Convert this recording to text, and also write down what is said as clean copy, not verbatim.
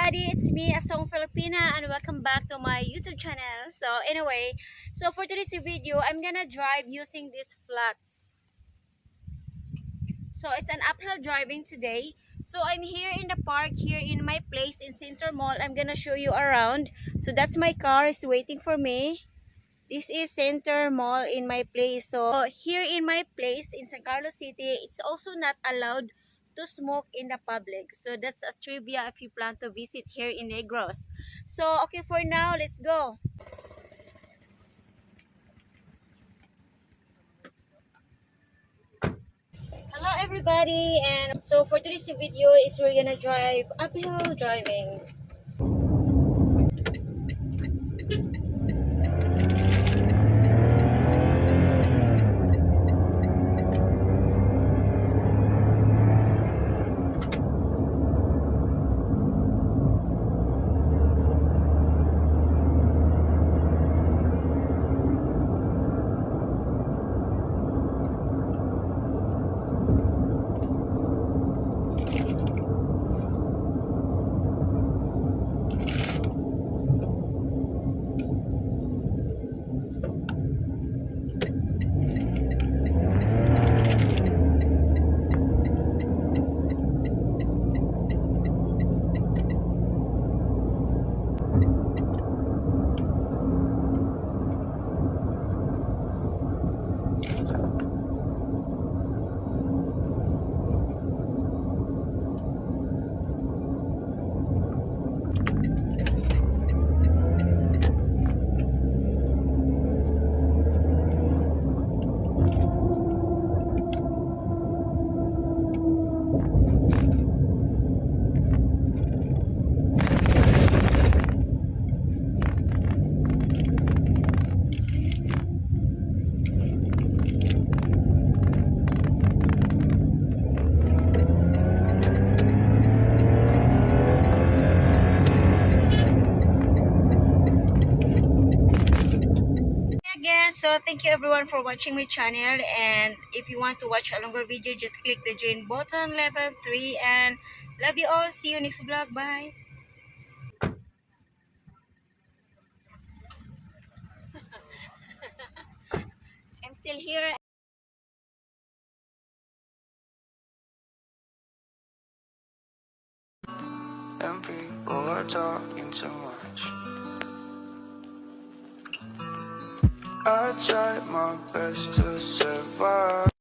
everybody, it's me, Asong Filipina, and welcome back to my YouTube channel. So anyway, for today's video, I'm gonna drive using these flats. So it's an uphill driving today. So I'm here in the park, here in my place in Center Mall. I'm gonna show you around. So that's my car is waiting for me. This is Center Mall in my place. So here in my place in San Carlos City, it's also not allowed to smoke in the public. So that's a trivia if you plan to visit here in Negros. So okay, for now, let's go. Hello everybody, and so for today's video is we're gonna drive uphill driving. Again, so thank you everyone for watching my channel, and if you want to watch a longer video, just click the join button level 3, and love you all. See you next vlog. Bye. I'm still here. And people are talking too much. I tried my best to survive.